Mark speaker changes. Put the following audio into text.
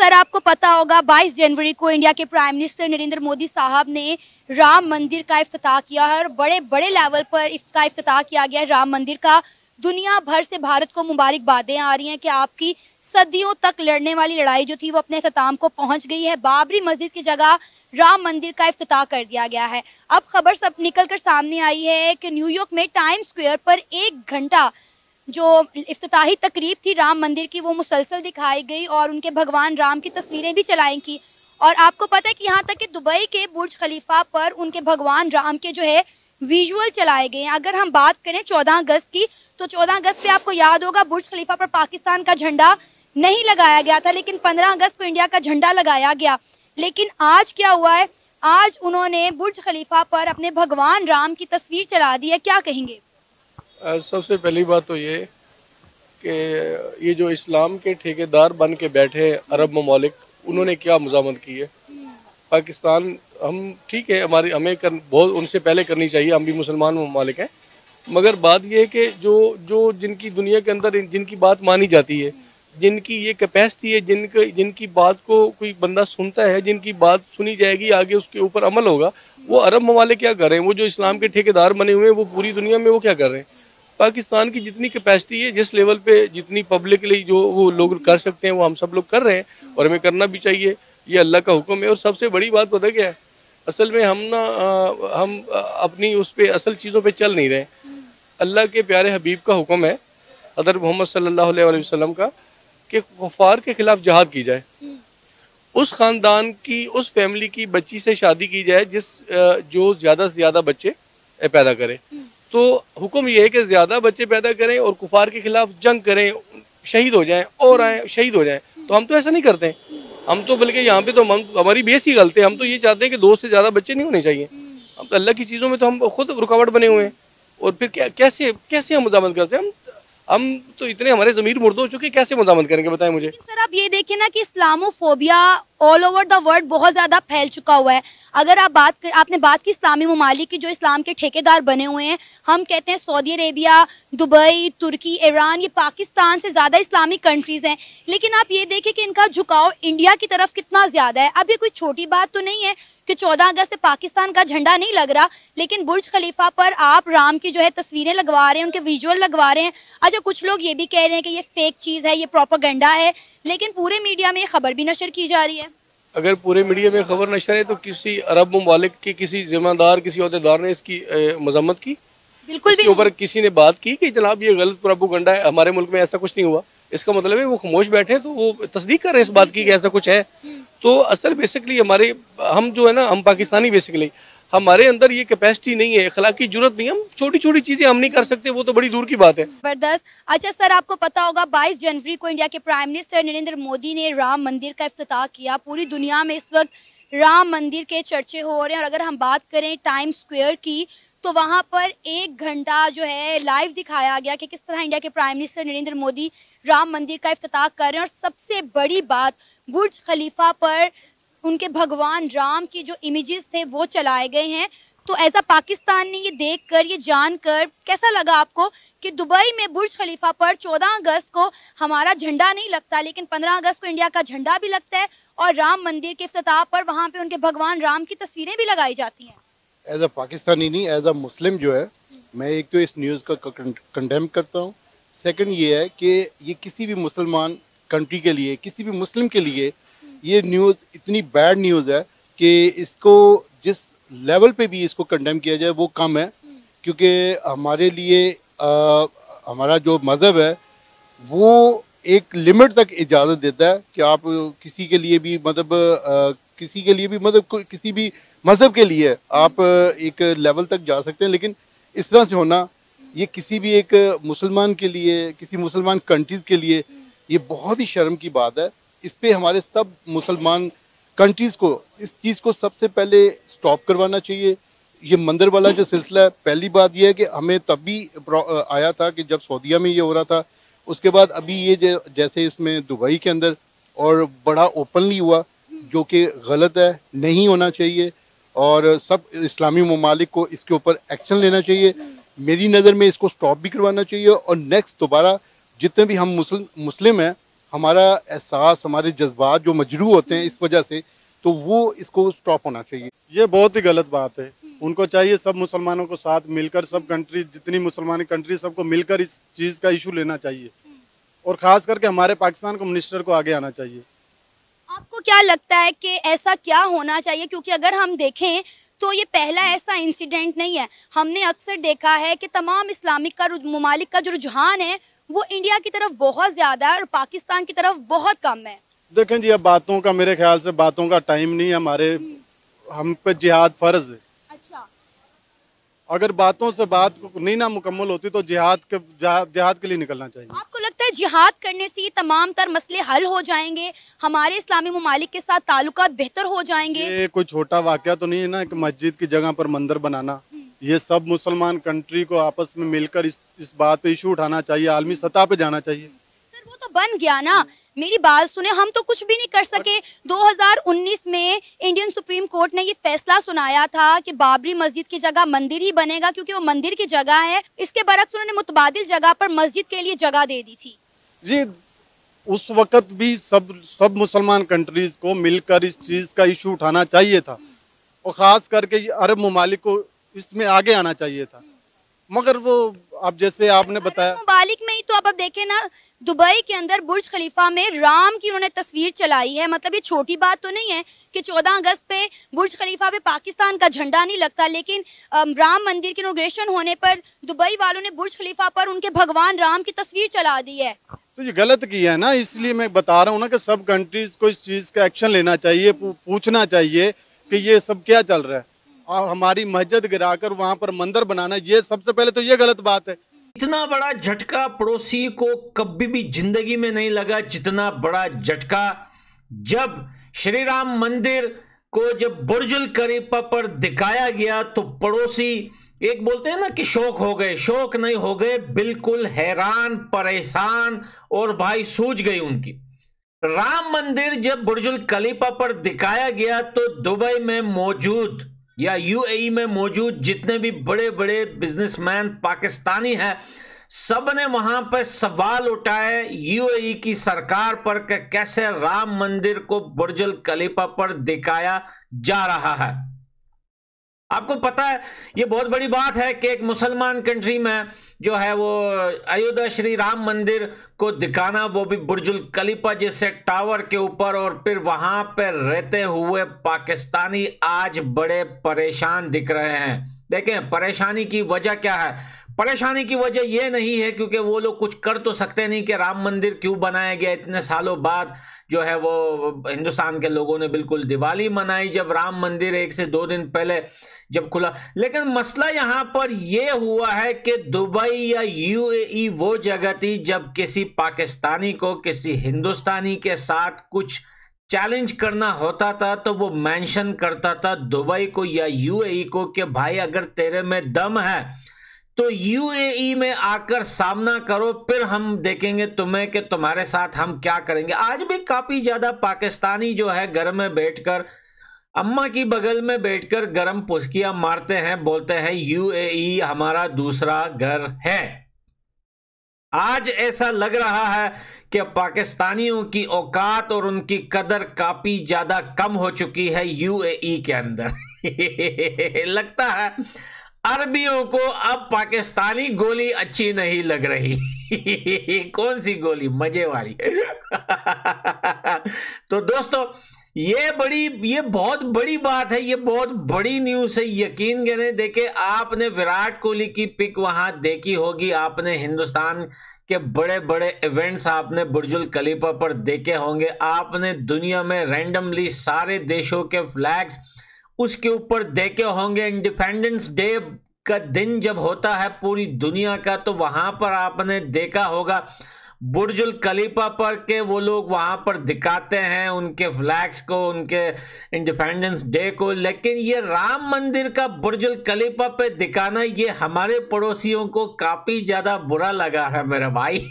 Speaker 1: Sir आपको पता होगा 22 जनवरी को इंडिया के प्राइम मिनिस्टर नरेंद्र मोदी साहब ने राम मंदिर का इफ्तिताह किया है और बड़े बड़े लेवल पर इसका इफ्तिताह किया गया है राम मंदिर का। दुनिया भर से भारत को मुबारकबादें आ रही हैं कि आपकी सदियों तक लड़ने वाली लड़ाई जो थी वो अपने अख्ताम को पहुंच गई है। बाबरी मस्जिद की जगह राम मंदिर का इफ्तिताह कर दिया गया है। अब खबर सब निकल कर सामने आई है कि न्यूयॉर्क में टाइम स्क्वायर पर 1 घंटा जो इफ्तिताही तकरीब थी राम मंदिर की वो मुसलसल दिखाई गई और उनके भगवान राम की तस्वीरें भी चलाई की। और आपको पता है कि यहाँ तक कि दुबई के बुर्ज खलीफा पर उनके भगवान राम के जो है विजुअल चलाए गए हैं। अगर हम बात करें 14 अगस्त की तो 14 अगस्त पे आपको याद होगा बुर्ज खलीफा पर पाकिस्तान का झंडा नहीं लगाया गया था, लेकिन 15 अगस्त को इंडिया का झंडा लगाया गया। लेकिन आज क्या हुआ है, आज उन्होंने बुर्ज खलीफा पर अपने भगवान राम की तस्वीर चला दी है। क्या कहेंगे?
Speaker 2: सबसे पहली बात तो ये कि ये जो इस्लाम के ठेकेदार बन के बैठे हैं अरब ममालिक, उन्होंने क्या मज़ामत की है। पाकिस्तान हम ठीक है, हमें बहुत उनसे पहले करनी चाहिए, हम भी मुसलमान ममालिक हैं, मगर बात ये है कि जो जिनकी दुनिया के अंदर जिनकी बात मानी जाती है, जिनकी ये कैपेसिटी है, जिनकी बात को कोई बंदा सुनता है, जिनकी बात सुनी जाएगी, आगे उसके ऊपर अमल होगा, वो अरब ममालिक क्या कर रहे हैं। वो जो इस्लाम के ठेकेदार बने हुए हैं वो पूरी दुनिया में वो क्या कर रहे हैं। पाकिस्तान की जितनी कैपेसिटी है, जिस लेवल पे जितनी पब्लिकली जो वो लोग कर सकते हैं वो हम सब लोग कर रहे हैं और हमें करना भी चाहिए। ये अल्लाह का हुक्म है। और सबसे बड़ी बात पता क्या है, असल में हम अपनी उस पे असल चीज़ों पे चल नहीं रहे। अल्लाह के प्यारे हबीब का हुक्म है, हज़रत मोहम्मद सल्लल्लाहु अलैहि वसल्लम का, कि कुफ़ार के खिलाफ जहाद की जाए। उस ख़ानदान की, उस फैमिली की बच्ची से शादी की जाए जो ज़्यादा से ज़्यादा बच्चे पैदा करे। तो हुक्म ये है कि ज़्यादा बच्चे पैदा करें और कुफार के खिलाफ जंग करें, शहीद हो जाएं और आए शहीद हो जाएं। तो हम तो ऐसा नहीं करते। हम तो बल्कि यहाँ पे तो हमारी बेस ही गलत है। हम तो ये चाहते हैं कि 2 से ज़्यादा बच्चे नहीं होने चाहिए। हम तो अल्लाह की चीज़ों में तो हम खुद रुकावट बने हुए हैं। और फिर कैसे हम मज़ामत करते हैं। हम तो इतने हमारे ज़मीर मुर्द हो चुके, कैसे मज़ामत करेंगे बताएं मुझे।
Speaker 1: सर आप ये देखिए ना कि Islamophobia all over the world बहुत ज़्यादा फैल चुका हुआ है। अगर आपने बात की इस्लामी ममालिक की जो इस्लाम के ठेकेदार बने हुए हैं, हम कहते हैं सऊदी अरेबिया, दुबई, तुर्की, ईरान, ये पाकिस्तान से ज़्यादा इस्लामिक कंट्रीज़ हैं। लेकिन आप ये देखिए कि इनका झुकाव इंडिया की तरफ कितना ज़्यादा है। अब ये कोई छोटी बात तो नहीं है कि 14 अगस्त से पाकिस्तान का झंडा नहीं लग रहा, लेकिन बुर्ज खलीफा पर आप राम की जो है तस्वीरें लगवा रहे हैं, उनके विजुअल लगवा रहे हैं। अच्छा, कुछ लोग ये भी कह रहे हैं कि ये फेक चीज़ है, ये प्रोपेगेंडा है, लेकिन पूरे मीडिया में ये खबर भी नशर की जा रही है।
Speaker 2: अगर पूरे मीडिया में खबर नशर है तो किसी अरब ममालिक के किसी जिम्मेदार, किसी अहदेदार ने इसकी मजम्मत की?
Speaker 1: बिल्कुल भी
Speaker 2: इसके ऊपर किसी ने बात की कि जनाब ये गलत प्रोपेगेंडा है, हमारे मुल्क में ऐसा कुछ नहीं हुआ। इसका मतलब है वो खामोश बैठे हैं, तो वो तस्दीक कर रहे हैं इस बात की कि ऐसा कुछ है। तो असल बेसिकली हम जो है ना, हम पाकिस्तानी बेसिकली हमारे अंदर ये कैपेसिटी नहीं है, अखलाकी जुर्रत नहीं है। हम छोटी छोटी चीज़ें हम नहीं कर सकते, वो तो बड़ी दूर की बात है।
Speaker 1: जबरदस्त। अच्छा सर आपको पता होगा 22 जनवरी को इंडिया के प्राइम मिनिस्टर नरेंद्र मोदी ने राम मंदिर का इफ्तिताह किया। पूरी दुनिया में इस वक्त राम मंदिर के चर्चे हो रहे हैं। और अगर हम बात करें टाइम स्क्वायर की तो वहाँ पर 1 घंटा जो है लाइव दिखाया गया कि किस तरह इंडिया के प्राइम मिनिस्टर नरेंद्र मोदी राम मंदिर का इफ्तिताह कर रहे हैं। और सबसे बड़ी बात, बुर्ज खलीफा पर उनके भगवान राम की जो इमेजेस थे वो चलाए गए हैं। तो एज अ पाकिस्तान ने ये देखकर, ये जानकर कैसा लगा आपको कि दुबई में बुर्ज खलीफा पर 14 अगस्त को हमारा झंडा नहीं लगता, लेकिन 15 अगस्त को इंडिया का झंडा भी लगता है और राम मंदिर के इफ्तिताह पर वहाँ पे उनके भगवान राम की तस्वीरें भी लगाई जाती हैं।
Speaker 3: एज अ पाकिस्तानी नहीं, एज अ मुस्लिम जो है, मैं एक तो इस न्यूज़ का कंडेम करता हूँ। सेकंड ये है कि ये किसी भी मुसलमान कंट्री के लिए, किसी भी मुस्लिम के लिए ये न्यूज़ इतनी बैड न्यूज़ है कि इसको जिस लेवल पे भी इसको कंडेम किया जाए वो कम है। क्योंकि हमारे लिए हमारा जो मज़हब है वो एक लिमिट तक इजाज़त देता है कि आप किसी के लिए भी किसी भी मज़हब के लिए आप एक लेवल तक जा सकते हैं। लेकिन इस तरह से होना, ये किसी भी एक मुसलमान के लिए, किसी मुसलमान कंट्रीज़ के लिए ये बहुत ही शर्म की बात है। इस पे हमारे सब मुसलमान कंट्रीज़ को इस चीज़ को सबसे पहले स्टॉप करवाना चाहिए। ये मंदिर वाला जो सिलसिला है, पहली बात ये है कि हमें तब भी आया था कि जब सऊदीया में ये हो रहा था। उसके बाद अभी ये जैसे इसमें दुबई के अंदर और बड़ा ओपनली हुआ, जो कि गलत है, नहीं होना चाहिए। और सब इस्लामी ममालिक को इसके ऊपर एक्शन लेना चाहिए। मेरी नज़र में इसको स्टॉप भी करवाना चाहिए। और नेक्स्ट दोबारा जितने भी हम मुस्लिम हैं, हमारा एहसास, हमारे जज्बात जो मजरू होते हैं इस वजह से, तो वो इसको स्टॉप होना चाहिए।
Speaker 4: ये बहुत ही गलत बात है। उनको चाहिए सब मुसलमानों को साथ मिलकर, सब कंट्री जितनी मुसलमान कंट्री सबको मिलकर इस चीज़ का इशू लेना चाहिए, और ख़ास करके हमारे पाकिस्तान को मिनिस्टर को आगे आना चाहिए।
Speaker 1: आपको क्या लगता है कि ऐसा क्या होना चाहिए? क्योंकि अगर हम देखें तो ये पहला ऐसा इंसिडेंट नहीं है। हमने अक्सर देखा है कि तमाम इस्लामिक ममालिक का जो रुझान है वो इंडिया की तरफ बहुत ज़्यादा है और पाकिस्तान की तरफ बहुत कम है।
Speaker 4: देखें जी, अब बातों का, मेरे ख्याल से बातों का टाइम नहीं है। हम पे जिहाद फर्ज है।
Speaker 1: अच्छा,
Speaker 4: अगर बातों से बात नहीं ना मुकम्मल होती तो जिहाद के लिए निकलना चाहिए।
Speaker 1: आपको लगता है जिहाद करने से ये तमाम तर मसले हल हो जाएंगे, हमारे इस्लामी ममालिक के साथ ताल्लुकात बेहतर हो जाएंगे?
Speaker 4: ये कोई छोटा वाकया तो नहीं है ना कि मस्जिद की जगह पर मंदिर बनाना। ये सब मुसलमान कंट्री को आपस में मिलकर इस बात पे इशू उठाना चाहिए, आलमी सतह पे जाना चाहिए।
Speaker 1: सर वो तो बन गया ना, मेरी बात सुने, हम तो कुछ भी नहीं कर सके। 2019 में इंडियन सुप्रीम कोर्ट ने ये फैसला सुनाया था कि बाबरी मस्जिद की जगह मंदिर ही बनेगा क्योंकि वो मंदिर की जगह है। इसके बरक्स उन्होंने मुतबादिल जगह पर मस्जिद के लिए जगह दे दी थी।
Speaker 4: जी, उस वक्त भी सब मुसलमान कंट्रीज को मिलकर इस चीज़ का इशू उठाना चाहिए था, और ख़ास करके अरब ममालिक को इसमें आगे आना चाहिए था। मगर वो, अब जैसे आपने बताया,
Speaker 1: ममालिक में ही तो अब देखें ना, दुबई के अंदर बुर्ज खलीफा में राम की उन्होंने तस्वीर चलाई है। मतलब ये छोटी बात तो नहीं है कि 14 अगस्त पे बुर्ज खलीफा पे पाकिस्तान का झंडा नहीं लगता, लेकिन राम मंदिर की इनॉग्रेशन होने पर दुबई वालों ने बुर्ज खलीफा पर उनके भगवान राम की तस्वीर चला दी है।
Speaker 4: तो ये गलत किया है ना। इसलिए मैं बता रहा हूँ ना कि सब कंट्रीज को इस चीज़ का एक्शन लेना चाहिए, पूछना चाहिए कि ये सब क्या चल रहा है, और हमारी मस्जिद गिराकर वहाँ पर मंदिर बनाना, ये सबसे पहले तो ये गलत बात है।
Speaker 5: इतना बड़ा झटका पड़ोसी को कभी भी जिंदगी में नहीं लगा जितना बड़ा झटका जब श्री राम मंदिर को जब बुर्जुल खलीफा पर दिखाया गया तो पड़ोसी, एक बोलते हैं ना कि शौक हो गए, शौक नहीं हो गए, बिल्कुल हैरान, परेशान, और भाई सूझ गई उनकी। राम मंदिर जब बुर्जुल खलीफा पर दिखाया गया तो दुबई में मौजूद या यूएई में मौजूद जितने भी बड़े बड़े बिजनेसमैन पाकिस्तानी हैं, सब ने वहां पर सवाल उठाए यूएई की सरकार पर कि कैसे राम मंदिर को बुर्जुल खलीफा पर दिखाया जा रहा है। आपको पता है ये बहुत बड़ी बात है कि एक मुसलमान कंट्री में जो है वो अयोध्या श्री राम मंदिर को दिखाना, वो भी बुर्जुल खलीफा जैसे टावर के ऊपर, और फिर वहां पर रहते हुए पाकिस्तानी आज बड़े परेशान दिख रहे हैं। देखें परेशानी की वजह क्या है। परेशानी की वजह यह नहीं है क्योंकि वो लोग कुछ कर तो सकते नहीं कि राम मंदिर क्यों बनाया गया इतने सालों बाद। जो है वो हिंदुस्तान के लोगों ने बिल्कुल दिवाली मनाई जब राम मंदिर 1 से 2 दिन पहले जब खुला। लेकिन मसला यहां पर यह हुआ है कि दुबई या यूएई वो जगह थी जब किसी पाकिस्तानी को किसी हिंदुस्तानी के साथ कुछ चैलेंज करना होता था तो वो मेंशन करता था दुबई को या यूएई को कि भाई अगर तेरे में दम है तो यूएई में आकर सामना करो, फिर हम देखेंगे तुम्हें कि तुम्हारे साथ हम क्या करेंगे। आज भी काफी ज्यादा पाकिस्तानी जो है घर में बैठकर अम्मा की बगल में बैठकर गरम पुस्कियां मारते हैं, बोलते हैं यूएई हमारा दूसरा घर है। आज ऐसा लग रहा है कि पाकिस्तानियों की औकात और उनकी कदर काफी ज्यादा कम हो चुकी है यूएई के अंदर। लगता है अरबियों को अब पाकिस्तानी गोली अच्छी नहीं लग रही। कौन सी गोली? मजे वाली। तो दोस्तों ये बहुत बड़ी बात है, ये बहुत बड़ी न्यूज़ है। यकीन करें, देखे आपने विराट कोहली की पिक वहां देखी होगी, आपने हिंदुस्तान के बड़े बड़े इवेंट्स आपने बुर्जुल खलीफा पर देखे होंगे, आपने दुनिया में रैंडमली सारे देशों के फ्लैग्स उसके ऊपर देखे होंगे। इंडिपेंडेंस डे का दिन जब होता है पूरी दुनिया का तो वहां पर आपने देखा होगा बुर्जुल खलीफा पर के वो लोग वहां पर दिखाते हैं उनके फ्लैग्स को, उनके इंडिपेंडेंस डे को। लेकिन ये राम मंदिर का बुर्जुल खलीफा पे दिखाना ये हमारे पड़ोसियों को काफी ज्यादा बुरा लगा है मेरे भाई।